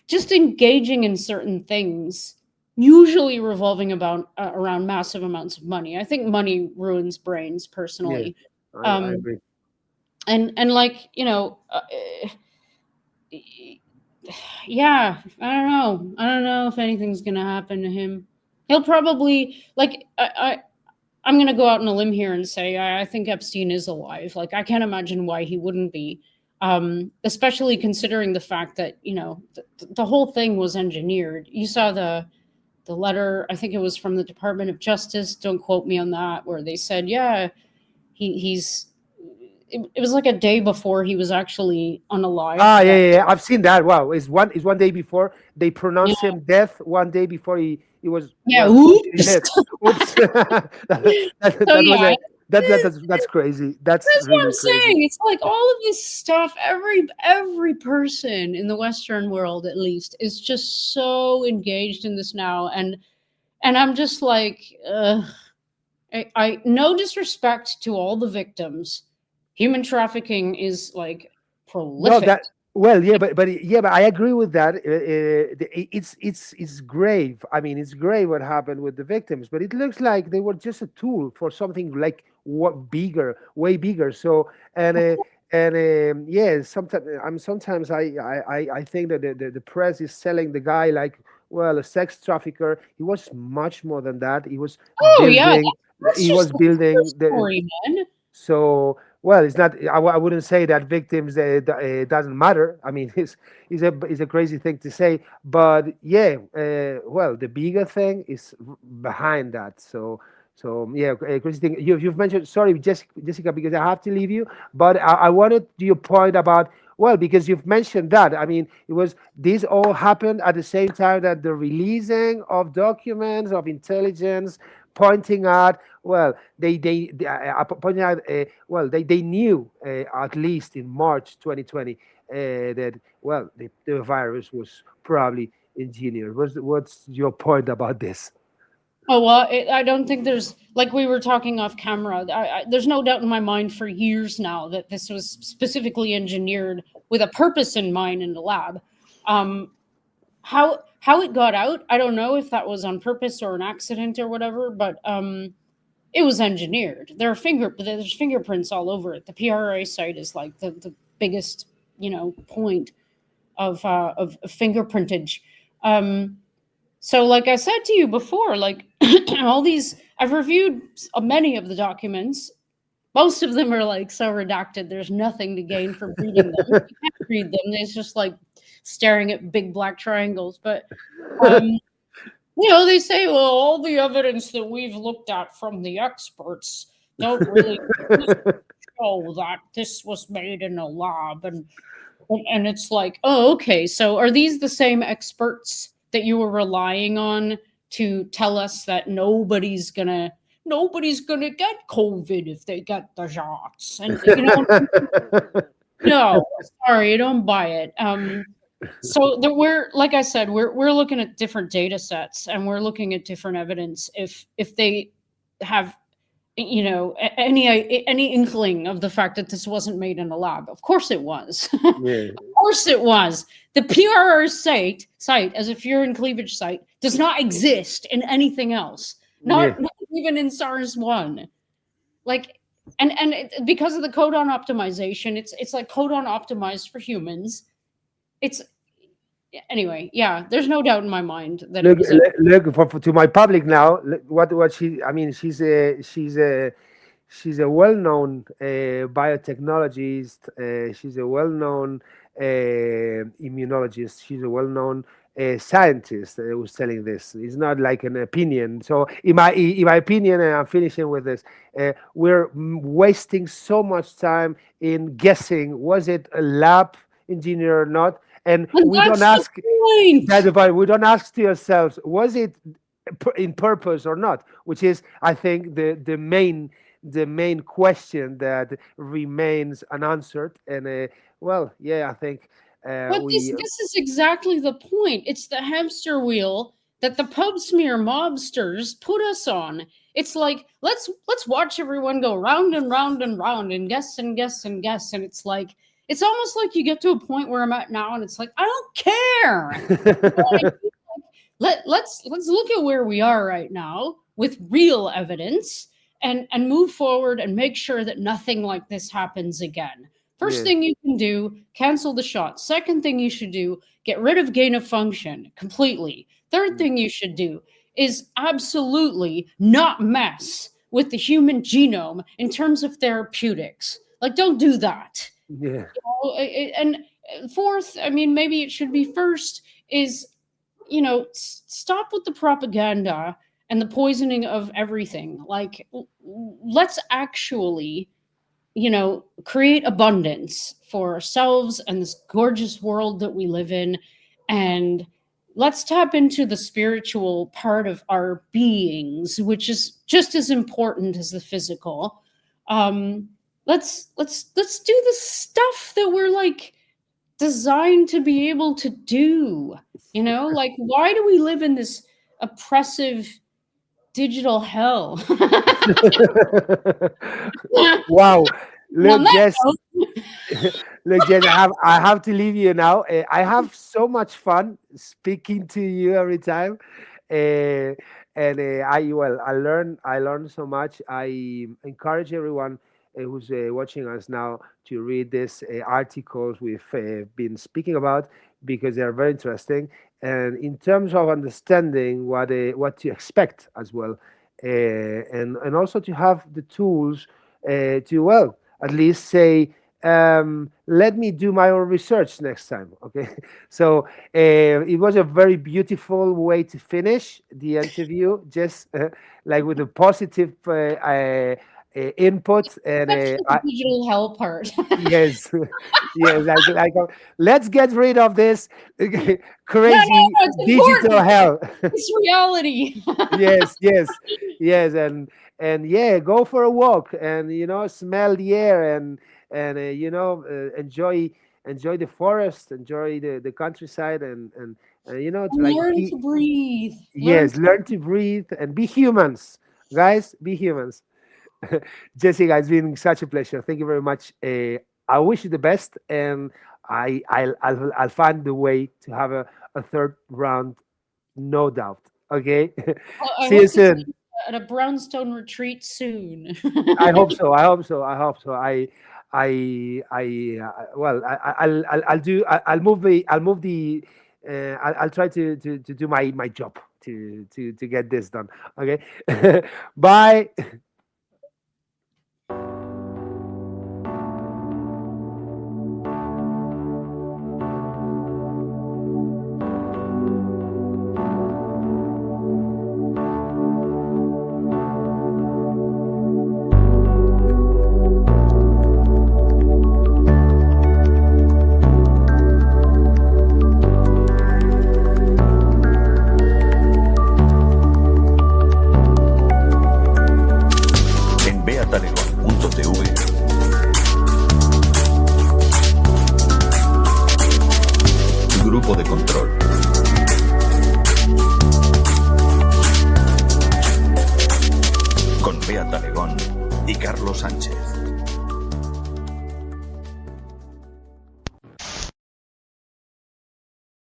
just engaging in certain things usually revolving about around massive amounts of money. I think money ruins brains, personally. I agree. And like, yeah, I don't know if anything's gonna happen to him. He'll probably, like, I'm gonna go out on a limb here and say I think Epstein is alive. Like, I can't imagine why he wouldn't be, especially considering the fact that the whole thing was engineered. You saw the letter, I think it was from the Department of Justice, don't quote me on that, where they said, yeah, it was like a day before he was actually unalive. Yeah. I've seen that. Wow, it's one day before they pronounced him death. One day before he was. Yeah. Oops. Oops. So, That's crazy. That's really what I'm crazy. saying. It's like all of this stuff. Every person in the Western world, at least, is just so engaged in this now, and I'm just like, I no disrespect to all the victims. Human trafficking is like prolific. But I agree with that. It's grave. I mean, it's grave what happened with the victims, but it looks like they were just a tool for something like bigger, way bigger. So sometimes I think that the press is selling the guy like, well, a sex trafficker. He was much more than that. He was building. That's He was building the story, man. So, well, it's not. I wouldn't say that victims doesn't matter. I mean, it's a crazy thing to say, but yeah. Well, the bigger thing is behind that. So yeah, crazy thing. You've mentioned. Sorry, Jessica, because I have to leave you. But I wanted your point about. Well, because you've mentioned that. I mean, this all happened at the same time that the releasing of documents of intelligence pointing out, well, they pointing out, well, they knew at least in March 2020 that, well, the virus was probably engineered. What's your point about this? Oh, well, I don't think there's, like we were talking off camera, there's no doubt in my mind for years now that this was specifically engineered with a purpose in mind in the lab. How it got out, I don't know if that was on purpose or an accident or whatever, but it was engineered. There's fingerprints all over it. The PRA site is like the biggest, point of fingerprintage. So, like I said to you before, like all these, I've reviewed many of the documents. Most of them are like so redacted. There's nothing to gain from reading them. You can't read them. It's just like staring at big black triangles. But they say, well, all the evidence that we've looked at from the experts don't really show that this was made in a lab, and it's like, oh, okay. So are these the same experts that you were relying on to tell us that nobody's gonna get COVID if they get the shots? And no, sorry, I don't buy it. So we're, like I said, we're looking at different data sets, and we're looking at different evidence if they have any inkling of the fact that this wasn't made in a lab. Of course it was. Yeah. Of course it was. The PRR site as a furin cleavage site does not exist in anything else. Not even in SARS-1. Like, and because of the codon optimization, it's like codon optimized for humans. It's anyway, yeah, there's no doubt in my mind that look to my public now. What she? I mean, she's a well-known biotechnologist. She's a well-known immunologist. She's a well-known scientist who's telling this. It's not like an opinion. So, in my opinion, and I'm finishing with this, we're wasting so much time in guessing: was it a lab engineer or not? And we don't ask that, we don't ask to ourselves, was it in purpose or not? Which is, I think, the main question that remains unanswered. And well, yeah, I think. But this is exactly the point. It's the hamster wheel that the PubPeer mobsters put us on. It's like, let's watch everyone go round and round and round and guess and guess and guess, and it's like. It's almost like you get to a point where I'm at now, and it's like, I don't care. let's look at where we are right now with real evidence and move forward and make sure that nothing like this happens again. First thing you can do, cancel the shot. Second thing you should do, get rid of gain of function completely. Third thing you should do is absolutely not mess with the human genome in terms of therapeutics. Like, don't do that. Yeah. And fourth, I mean, maybe it should be first, is, stop with the propaganda and the poisoning of everything. Like, let's actually, create abundance for ourselves and this gorgeous world that we live in. And let's tap into the spiritual part of our beings, which is just as important as the physical. Let's do the stuff that we're like designed to be able to do. Like, why do we live in this oppressive digital hell? Wow. Look, Jess, I have to leave you now. I have so much fun speaking to you every time. I learn so much. I encourage everyone who's watching us now to read these articles we've been speaking about, because they are very interesting. And in terms of understanding what to expect as well, and also to have the tools to, at least say, let me do my own research next time. Okay, so it was a very beautiful way to finish the interview, just like with a positive input and the digital hell part. Yes, like let's get rid of this crazy digital hell. It's reality. yes, and yeah, go for a walk and smell the air and enjoy the forest, enjoy the countryside, and learn to breathe. Yes, learn to breathe and be humans, guys. Be humans. Jessica, it's been such a pleasure. Thank you very much. I wish you the best, and I'll find the way to have a third round, no doubt. Okay. See you soon. At a brownstone retreat soon. I hope so. I'll try to do my job to get this done. Okay. Bye.